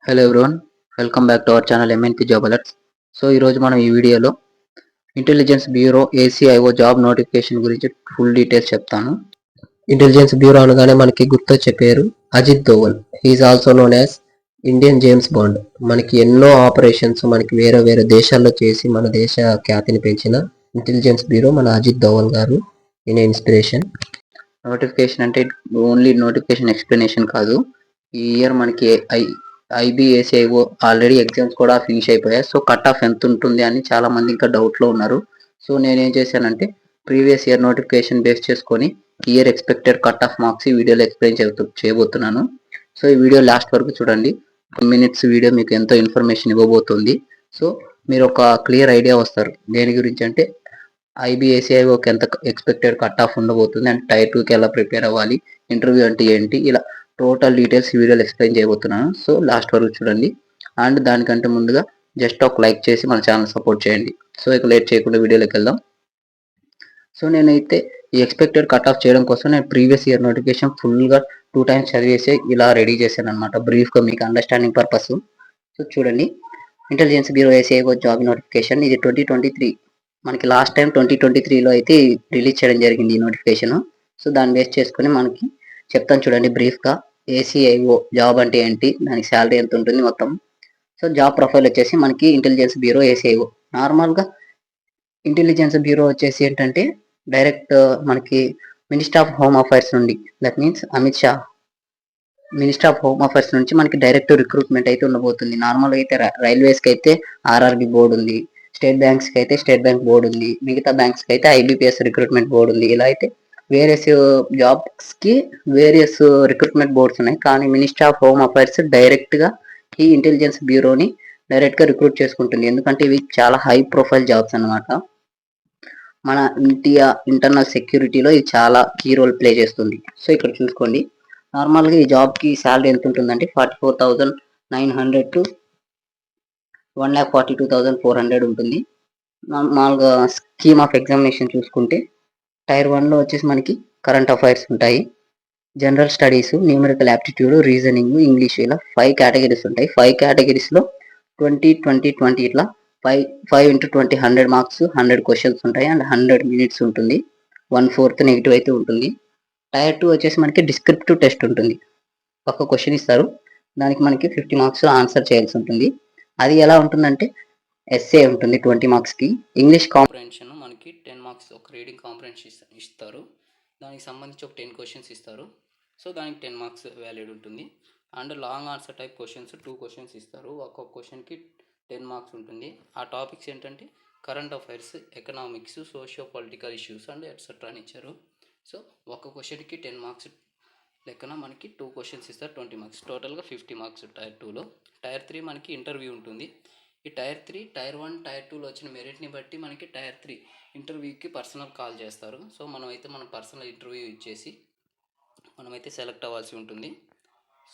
Hello everyone, welcome back to our channel MNP job alerts. So ఈరోజు మనం ఈ వీడియోలో intelligence bureau ACIO job notification గురించి full details చెప్తాను. ఇంటెలిజెన్స్ బ్యూరో అనగానే మనకి గుర్తొచ్చే పేరు Ajit Doval. He's also known as Indian James Bond. మనకి ఎన్నో ఆపరేషన్స్ మనకి వేరే వేరే దేశాల్లో చేసి మన దేశ ఖ్యాతిని పెంచిన ఇంటెలిజెన్స్ బ్యూరో మన అజిత్ దోవల్ గారు ఈయన ఇన్స్పిరేషన్. నోటిఫికేషన్ అంటే ఓన్లీ నోటిఫికేషన్ ఎక్స్ప్లెనేషన్ కాదు. ఈ ఇయర్ మనకి ఐబిఎస్ఐఓ ఆల్రెడీ ఎగ్జామ్స్ కూడా ఫినిష్ అయిపోయాయి. సో కట్ ఆఫ్ ఎంత ఉంటుంది అని చాలా మంది ఇంకా డౌట్లో ఉన్నారు. సో నేనేం చేశానంటే ప్రీవియస్ ఇయర్ నోటిఫికేషన్ బేస్ చేసుకొని year expected cut off marks ఈ వీడియోలో ఎక్స్ప్లెయిన్ చేయబోతున్నాను. సో ఈ వీడియో లాస్ట్ వరకు చూడండి. 10 మినిట్స్ వీడియో మీకు ఎంతో ఇన్ఫర్మేషన్ ఇవ్వబోతుంది. సో మీరు ఒక క్లియర్ ఐడియా వస్తారు దేని గురించి అంటే ఐబిఎస్ఐఓకి ఎంత ఎక్స్పెక్టెడ్ కట్ ఆఫ్ ఉండబోతుంది అండ్ టైర్ 2కి ఎలా ప్రిపేర్ అవ్వాలి, ఇంటర్వ్యూ అంటే ఏంటి, ఇలా టోటల్ డీటెయిల్స్ ఈ వీడియోలో ఎక్స్ప్లెయిన్ చేయబోతున్నాను. సో లాస్ట్ వరకు చూడండి. అండ్ దానికంటే ముందుగా జస్ట్ ఒక లైక్ చేసి మన ఛానల్ సపోర్ట్ చేయండి. సో ఇక లేట్ చేయకుండా వీడియోలోకి వెళ్దాం. సో నేనైతే ఈ ఎక్స్పెక్టెడ్ కట్ ఆఫ్ చేయడం కోసం నేను ప్రీవియస్ ఇయర్ నోటిఫికేషన్ ఫుల్గా 2 టైమ్స్ చదివేసి ఇలా రెడీ చేశాను అనమాట, బ్రీఫ్గా మీకు అండర్స్టాండింగ్ పర్పస్. సో చూడండి, intelligence bureau ACIO job notification ఇది 2023. మనకి లాస్ట్ టైం 2023లో అయితే రిలీజ్ చేయడం జరిగింది ఈ నోటిఫికేషన్. సో దాన్ని బేస్ చేసుకుని మనకి చెప్తాను చూడండి బ్రీఫ్గా. ఏసీఐఓ జాబ్ అంటే ఏంటి, దానికి శాలరీ ఎంత ఉంటుంది మొత్తం. సో జాబ్ ప్రొఫైల్ వచ్చేసి మనకి ఇంటెలిజెన్స్ బ్యూరో ఏసీఐఓ. నార్మల్గా ఇంటెలిజెన్స్ బ్యూరో వచ్చేసి ఏంటంటే డైరెక్ట్ మనకి మినిస్టర్ ఆఫ్ హోమ్ అఫైర్స్ నుండి, that means Amit Shah minister of home affairs నుంచి మనకి డైరెక్ట్ రిక్రూట్మెంట్ అయితే ఉండబోతుంది. నార్మల్గా అయితే రైల్వేస్కి అయితే ఆర్ఆర్బి బోర్డు ఉంది, స్టేట్ బ్యాంక్స్కి అయితే స్టేట్ బ్యాంక్ బోర్డు ఉంది, మిగతా బ్యాంక్స్కి అయితే ఐబిపిఎస్ రిక్రూట్మెంట్ బోర్డు ఉంది. ఇలా అయితే వేరియస్ జాబ్స్కి వేరియస్ రిక్రూట్మెంట్ బోర్డ్స్ ఉన్నాయి. కానీ మినిస్టర్ ఆఫ్ హోమ్ అఫైర్స్ డైరెక్ట్గా ఈ ఇంటెలిజెన్స్ బ్యూరోని డైరెక్ట్గా రిక్రూట్ చేసుకుంటుంది. ఎందుకంటే ఇవి చాలా హై ప్రొఫైల్ జాబ్స్ అనమాట. మన ఇండియా ఇంటర్నల్ సెక్యూరిటీలో ఇది చాలా కీ రోల్ ప్లే చేస్తుంది. సో ఇక్కడ చూసుకోండి, నార్మల్గా ఈ జాబ్కి శాలరీ ఎంత ఉంటుందంటే 44,900 టు 1,42,400 ఉంటుంది. మామూలుగా స్కీమ్ ఆఫ్ ఎగ్జామినేషన్ చూసుకుంటే టైర్ 1లో వచ్చేసి మనకి కరెంట్ అఫైర్స్ ఉంటాయి, general studies, numerical aptitude, reasoning, English, ఇలా 5 కేటగిరీస్ ఉంటాయి. 5 కేటగిరీస్లో 20 ఇట్లా 5 × 20 100 మార్క్స్, 100 క్వశ్చన్స్ ఉంటాయి అండ్ 100 మినిట్స్ ఉంటుంది. 1/4 నెగిటివ్ అయితే ఉంటుంది. టైర్ 2 వచ్చేసి మనకి డిస్క్రిప్టివ్ టెస్ట్ ఉంటుంది. ఒక క్వశ్చన్ ఇస్తారు, దానికి మనకి 50 మార్క్స్ ఆన్సర్ చేయాల్సి ఉంటుంది. అది ఎలా ఉంటుందంటే ఎస్ఏ ఉంటుంది 20 మార్క్స్కి, ఇంగ్లీష్ కాంప్రహెన్షన్ మనకి 10 మార్క్స్, ఒక రీడింగ్ కాంప్రహెన్షన్ ఇస్తారు, దానికి సంబంధించి ఒక 10 క్వశ్చన్స్ ఇస్తారు. సో దానికి 10 మార్క్స్ వ్యాలిడ్ ఉంటుంది. And long answer type questions 2 questions ఇస్తారు, ఒక్కొక్క క్వశ్చన్కి 10 మార్క్స్ ఉంటుంది. ఆ టాపిక్స్ ఏంటంటే current affairs, economics, socio political issues and etcetera అని ఇచ్చారు. సో ఒక్క క్వశ్చన్కి 10 మార్క్స్ లెక్కన మనకి 2 క్వశ్చన్స్ ఇస్తారు, 20 మార్క్స్, టోటల్గా 50 మార్క్స్ టైర్ 2లో. టైర్ 3 మనకి ఇంటర్వ్యూ ఉంటుంది. ఈ టైర్ 3, టైర్ 1, టైర్ 2లో వచ్చిన మెరిట్ని బట్టి మనకి టైర్ 3 ఇంటర్వ్యూకి పర్సనల్ కాల్ చేస్తారు. సో మనం పర్సనల్ ఇంటర్వ్యూ ఇచ్చేసి మనమైతే సెలెక్ట్ అవ్వాల్సి ఉంటుంది.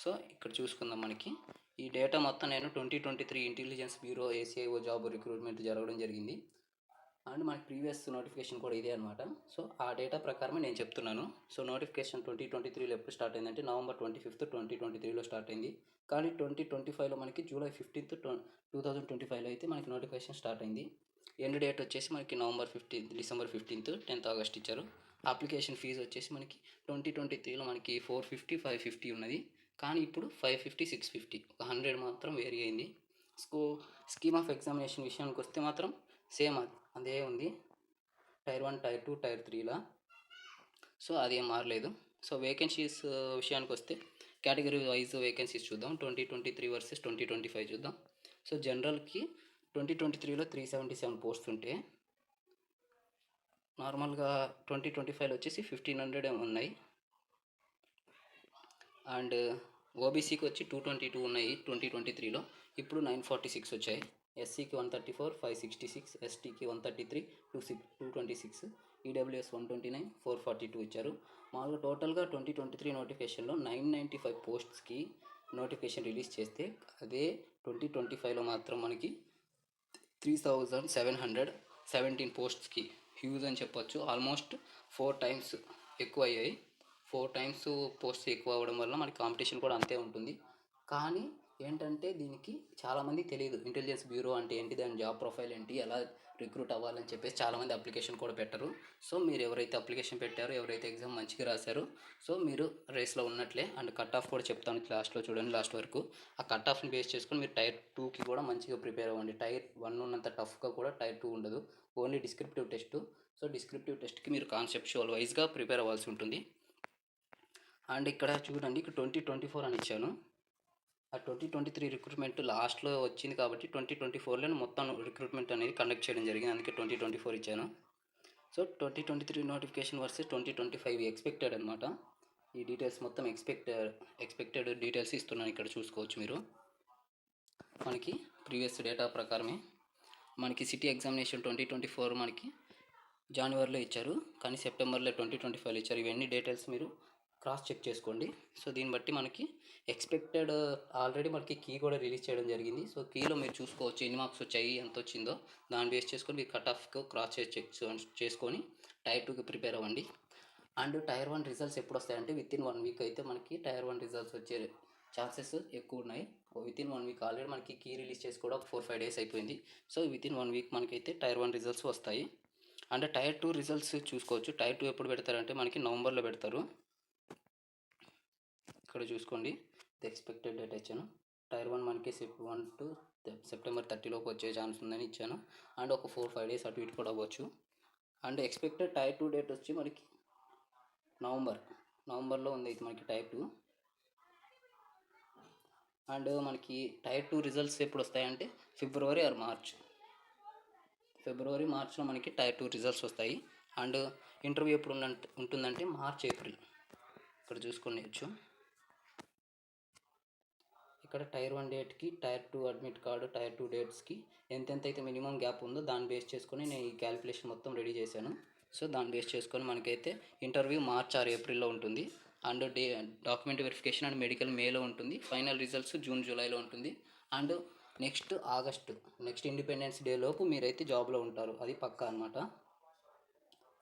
సో ఇక్కడ చూసుకుందాం, మనకి ఈ డేటా మొత్తం నేను 2023 intelligence bureau ACIO job recruitment జరగడం జరిగింది. అండ్ మనకి ప్రీవియస్ నోటిఫికేషన్ కూడా ఇదే అనమాట. సో ఆ డేటా ప్రకారమే నేను చెప్తున్నాను. సో నోటిఫికేషన్ 2023లో ఎప్పుడు స్టార్ట్ అయిందంటే November 25th 2023లో స్టార్ట్ అయింది. కానీ 2025లో మనకి July 15th 2025లో అయితే మనకి నోటిఫికేషన్ స్టార్ట్ అయింది. ఎండ్ డేట్ వచ్చేసి మనకి December 15th, 10th August ఇచ్చారు. అప్లికేషన్ ఫీజు వచ్చేసి మనకి 2023లో మనకి 450, 550 ఉన్నది, కానీ ఇప్పుడు 550, 650, 100 మాత్రం వేరీ అయింది. స్కీమ్ ఆఫ్ ఎగ్జామినేషన్ విషయానికి వస్తే మాత్రం సేమ్ అదే ఉంది, టైర్ 1, టైర్ 2, టైర్ 3లా. సో అదేం మారలేదు. సో వేకెన్సీస్ విషయానికి వస్తే కేటగిరీ వైజ్ వేకెన్సీస్ చూద్దాం. 2023 వర్సెస్ 2025 చూద్దాం. సో జనరల్కి 2023లో 377 పోస్ట్ ఉంటే నార్మల్గా 2025లో వచ్చేసి 1,500 ఉన్నాయి. అండ్ ఓబీసీకి వచ్చి 222 ఉన్నాయి 2023లో, ఇప్పుడు 946 వచ్చాయి. ఎస్సీకి 134, 566, ఎస్టీకి 133, 226, ఈడబ్ల్యూఎస్ 129, 442 ఇచ్చారు. మామూలుగా టోటల్గా 2023 నోటిఫికేషన్లో 995 పోస్ట్స్కి నోటిఫికేషన్ రిలీజ్ చేస్తే, అదే 2025లో మాత్రం మనకి 3,717 పోస్ట్స్కి హ్యూజ్ అని చెప్పొచ్చు. ఆల్మోస్ట్ 4 టైమ్స్ ఎక్కువ అయ్యాయి. 4 టైమ్స్ పోస్ట్స్ ఎక్కువ అవ్వడం వల్ల మనకి కాంపిటీషన్ కూడా అంతే ఉంటుంది. కానీ ఏంటంటే దీనికి చాలామందికి తెలియదు ఇంటెలిజెన్స్ బ్యూరో అంటే ఏంటి, దాని జాబ్ ప్రొఫైల్ ఏంటి, ఎలా రిక్రూట్ అవ్వాలని చెప్పేసి చాలామంది అప్లికేషన్ కూడా పెట్టరు. సో మీరు ఎవరైతే అప్లికేషన్ పెట్టారో, ఎవరైతే ఎగ్జామ్ మంచిగా రాశారో, సో మీరు రేస్లో ఉన్నట్లే. అండ్ కట్ ఆఫ్ కూడా చెప్తాను లాస్ట్లో, చూడండి లాస్ట్ వరకు. ఆ కట్ ఆఫ్ని బేస్ చేసుకొని మీరు టైర్ 2కి కూడా మంచిగా ప్రిపేర్ అవ్వండి. టైర్ 1 ఉన్నంత టఫ్గా కూడా టైర్ 2 ఉండదు, only descriptive test. So descriptive టెస్ట్కి మీరు కాన్సెప్చువల్ వైజ్గా ప్రిపేర్ అవ్వాల్సి ఉంటుంది. అండ్ ఇక్కడ చూడండి, ఇక్కడ 2024 అని ఇచ్చాను. ఆ 2023 రిక్రూట్మెంట్ లాస్ట్లో వచ్చింది కాబట్టి 2024లో మొత్తం రిక్రూట్మెంట్ అనేది కండక్ట్ చేయడం జరిగింది, అందుకే 2024 ఇచ్చాను. సో 2023 నోటిఫికేషన్ వర్సెస్ 2025 ఎక్స్పెక్టెడ్ అనమాట. ఈ డీటెయిల్స్ మొత్తం ఎక్స్పెక్టెడ్ డీటెయిల్స్ ఇస్తున్నాను, ఇక్కడ చూసుకోవచ్చు మీరు. మనకి ప్రీవియస్ డేటా ప్రకారమే మనకి సిటీ ఎగ్జామినేషన్ 2024 మనకి జనవరిలో ఇచ్చారు, కానీ సెప్టెంబర్లో 2025లో ఇచ్చారు. ఇవన్నీ డీటెయిల్స్ మీరు క్రాస్ చెక్ చేసుకోండి. సో దీన్ని బట్టి మనకి ఎక్స్పెక్టెడ్ ఆల్రెడీ మనకి కీ కూడా రిలీజ్ చేయడం జరిగింది. సో కీలో మీరు చూసుకోవచ్చు ఎన్ని మార్క్స్ వచ్చాయి, ఎంత వచ్చిందో దాన్ని బేస్ చేసుకొని మీరు కట్ ఆఫ్కి క్రాస్ చెక్ చేసుకొని టైర్ 2కి ప్రిపేర్ అవ్వండి. అండ్ టైర్ 1 రిజల్ట్స్ ఎప్పుడు వస్తాయంటే విత్ ఇన్ 1 వీక్ అయితే మనకి టైర్ 1 రిజల్ట్స్ వచ్చే ఛాన్సెస్ ఎక్కువ ఉన్నాయి. విత్ ఇన్ 1 వీక్ ఆల్రెడీ మనకి కీ రిలీజ్ చేసి కూడా 4-5 డేస్ అయిపోయింది. సో విత్ ఇన్ 1 వీక్ మనకైతే టైర్ 1 రిజల్ట్స్ వస్తాయి. అండ్ టైర్ 2 రిజల్ట్స్ చూసుకోవచ్చు. టైర్ 2 ఎప్పుడు పెడతారంటే మనకి నవంబర్లో పెడతారు. ఇక్కడ చూసుకోండి, ఇది ఎక్స్పెక్టెడ్ డేట్ ఇచ్చాను. టైర్ 1 మనకి 1 to సెప్టెంబర్ 30 లోపు వచ్చే ఛాన్స్ ఉందని ఇచ్చాను. అండ్ ఒక 4-5 డేస్ అటు ఇటు కూడా అవ్వచ్చు. అండ్ ఎక్స్పెక్టెడ్ టైర్ 2 డేట్ వచ్చి మనకి నవంబర్లో ఉంది అయితే మనకి టైర్ 2. అండ్ మనకి టైర్ 2 రిజల్ట్స్ ఎప్పుడు వస్తాయంటే ఫిబ్రవరి ఆర్ మార్చ్లో మనకి టైర్ 2 రిజల్ట్స్ వస్తాయి. అండ్ ఇంటర్వ్యూ ఎప్పుడు ఉంటుందంటే ఏప్రిల్. ఇక్కడ చూసుకోవచ్చు, ఇక్కడ టైర్ 1 డేట్కి టైర్ 2 అడ్మిట్ కార్డు, టైర్ 2 డేట్స్కి ఎంతెంత అయితే మినిమం గ్యాప్ ఉందో దాన్ని బేస్ చేసుకొని నేను ఈ క్యాలిక్యులేషన్ మొత్తం రెడీ చేశాను. సో దాన్ని బేస్ చేసుకొని మనకైతే ఇంటర్వ్యూ మార్చ్ ఆర్ ఏప్రిల్లో ఉంటుంది. And document verification and medical మేలో ఉంటుంది. ఫైనల్ రిజల్ట్స్ జూన్ జూలైలో ఉంటుంది. అండ్ నెక్స్ట్ ఇండిపెండెన్స్ డే లోపు మీరైతే జాబ్లో ఉంటారు, అది పక్కా అనమాట.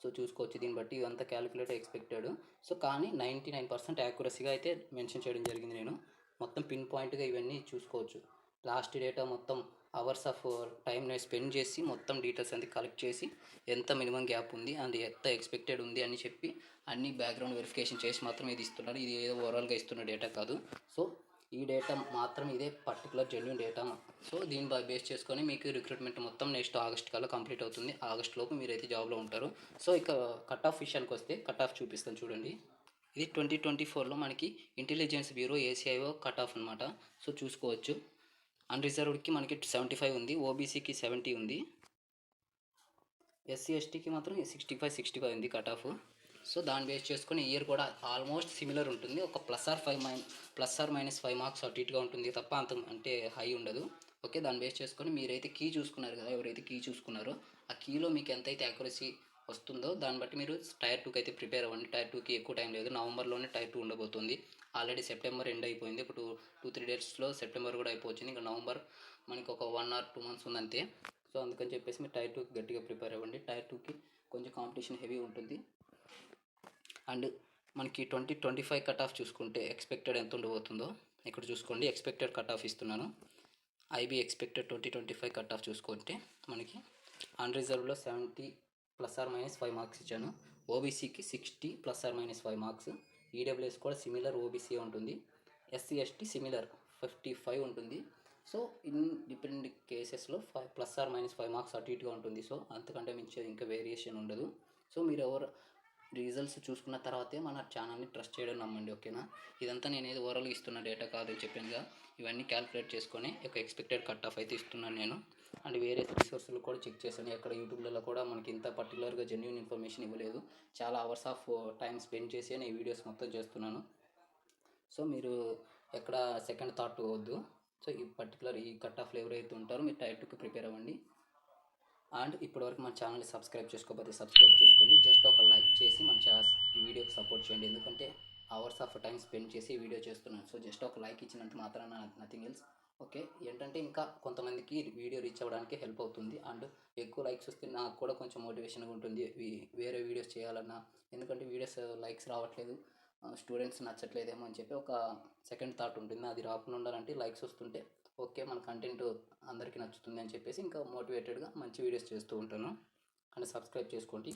సో చూసుకోవచ్చు, దీన్ని బట్టి ఇదంతా క్యాలిక్యులేట్ ఎక్స్పెక్టెడ్. సో కానీ 99% యాక్యురసీగా అయితే మెన్షన్ చేయడం జరిగింది. నేను మొత్తం పిన్ పాయింట్గా ఇవన్నీ చూసుకోవచ్చు. లాస్ట్ డేటా మొత్తం అవర్స్ ఆఫ్ టైం నేను స్పెండ్ చేసి మొత్తం డీటెయిల్స్ అంతా కలెక్ట్ చేసి ఎంత మినిమం గ్యాప్ ఉంది అండ్ ఎంత ఎక్స్పెక్టెడ్ ఉంది అని చెప్పి అన్ని బ్యాక్గ్రౌండ్ వెరిఫికేషన్ చేసి మాత్రం ఇది ఇస్తున్నాడు. ఇది ఏదో ఓవరాల్గా ఇస్తున్న డేటా కాదు. సో ఈ డేటా మాత్రం ఇదే పర్టికులర్ జెన్యూన్ డేటా. సో దీన్ని బేస్ చేసుకొని మీకు రిక్రూట్మెంట్ మొత్తం నెక్స్ట్ ఆగస్ట్ కల్లా కంప్లీట్ అవుతుంది. ఆగస్ట్ లోపు మీరైతే జాబ్లో ఉంటారు. సో ఇక కట్ ఆఫ్ విషయానికి వస్తే కట్ ఆఫ్ చూపిస్తాను చూడండి. ఇది 2024లో మనకి intelligence bureau ACIO cut off అనమాట. సో చూసుకోవచ్చు, అన్రిజర్వ్డ్కి మనకి 75 ఉంది, ఓబీసీకి 70 ఉంది, SC STకి మాత్రం 65 ఉంది కట్ ఆఫ్. సో దాన్ని బేస్ చేసుకొని ఇయర్ కూడా ఆల్మోస్ట్ సిమిలర్ ఉంటుంది. ఒక ప్లస్ ఆర్ మైనస్ 5 మార్క్స్ అటు ఇటుగా ఉంటుంది తప్ప అంత అంటే హై ఉండదు. ఓకే, దాన్ని బేస్ చేసుకొని మీరైతే కీ చూసుకున్నారు కదా, ఎవరైతే కీ చూసుకున్నారో ఆ కీలో మీకు ఎంతైతే యాక్యురసీ వస్తుందో దాన్ని బట్టి మీరు టైర్ 2కి అయితే ప్రిపేర్ అవ్వండి. టైర్ 2కి ఎక్కువ టైం లేదు, నవంబర్లోనే టైర్ 2 ఉండబోతుంది. ఆల్రెడీ సెప్టెంబర్ ఎండ్ అయిపోయింది, ఇప్పుడు 2-3 డేస్లో సెప్టెంబర్ కూడా అయిపోతుంది. ఇంకా నవంబర్ మనకి ఒక 1 or 2 months ఉందంతే. సో అందుకని చెప్పేసి మీరు టైర్ 2కి గట్టిగా ప్రిపేర్ అవ్వండి. టైర్ 2కి కొంచెం కాంపిటీషన్ హెవీ ఉంటుంది. అండ్ మనకి 2025 కట్ ఆఫ్ చూసుకుంటే ఎక్స్పెక్టెడ్ ఎంత ఉండబోతుందో ఇక్కడ చూసుకోండి. ఎక్స్పెక్టెడ్ కట్ ఆఫ్ ఇస్తున్నాను. IB ఎక్స్పెక్టెడ్ 2025 కట్ ఆఫ్ చూసుకుంటే మనకి అన్రిజర్వ్లో 70 ±5 మార్క్స్ ఇచ్చాను. ఓబీసీకి 60 ±5 మార్క్స్. ఈడబ్ల్యూఎస్ కూడా సిమిలర్ ఓబీసీ ఉంటుంది. SC ST సిమిలర్ 55 ఉంటుంది. సో ఇండిపెండెంట్ కేసెస్లో 5 ±5 మార్క్స్ అటు ఇటుగా ఉంటుంది. సో అంతకంటే మించి ఇంకా వేరియేషన్ ఉండదు. సో మీరు రిజల్ట్స్ చూసుకున్న తర్వాతే మన ఛానల్ని ట్రస్ట్ చేయడం నమ్మండి, ఓకేనా. ఇదంతా నేను ఏదో ఓవరాల్గా ఇస్తున్న డేటా కాదని చెప్పానుగా, ఇవన్నీ క్యాలిక్యులేట్ చేసుకొని ఒక ఎక్స్పెక్టెడ్ కట్ ఆఫ్ అయితే ఇస్తున్నాను నేను. అండ్ వేరే రిసోర్సులు కూడా చెక్ చేశాను, ఎక్కడ యూట్యూబ్లలో కూడా మనకి ఇంత పర్టికులర్గా జెన్యూన్ ఇన్ఫర్మేషన్ ఇవ్వలేదు. చాలా అవర్స్ ఆఫ్ టైం స్పెండ్ చేసి నేను ఈ వీడియోస్ మొత్తం చేస్తున్నాను. సో మీరు ఎక్కడ సెకండ్ థాట్ వద్దు. సో ఈ పర్టికులర్ ఈ కట్ ఆఫ్లో ఎవరైతే ఉంటారో మీరు టైర్ 2కి ప్రిపేర్ అవ్వండి. అండ్ ఇప్పటివరకు మన ఛానల్ని సబ్స్క్రైబ్ చేసుకోకపోతే సబ్స్క్రైబ్ చేసుకోండి. జస్ట్ ఒక లైక్ చేసి మన ఈ వీడియోకి సపోర్ట్ చేయండి, ఎందుకంటే అవర్స్ ఆఫ్ టైం స్పెండ్ చేసి ఈ వీడియో చేస్తున్నాను. సో జస్ట్ ఒక లైక్ ఇచ్చినంత మాత్రాన నథింగ్ ఎల్స్. ఓకే, ఏంటంటే ఇంకా కొంతమందికి వీడియో రీచ్ అవ్వడానికి హెల్ప్ అవుతుంది. అండ్ ఎక్కువ లైక్స్ వస్తే నాకు కూడా కొంచెం మోటివేషన్గా ఉంటుంది వేరే వీడియోస్ చేయాలన్నా, ఎందుకంటే వీడియోస్ లైక్స్ రావట్లేదు. స్టూడెంట్స్ నచ్చట్లేదేమో అని చెప్పి ఒక సెకండ్ థాట్ ఉంటుంది. అది రాకుండా ఉండాలంటే లైక్స్ వస్తుంటే ఓకే, మన కంటెంట్ అందరికీ నచ్చుతుంది అని చెప్పేసి ఇంకా మోటివేటెడ్గా మంచి వీడియోస్ చేస్తూ ఉంటాను. అండ్ సబ్స్క్రైబ్ చేసుకోండి.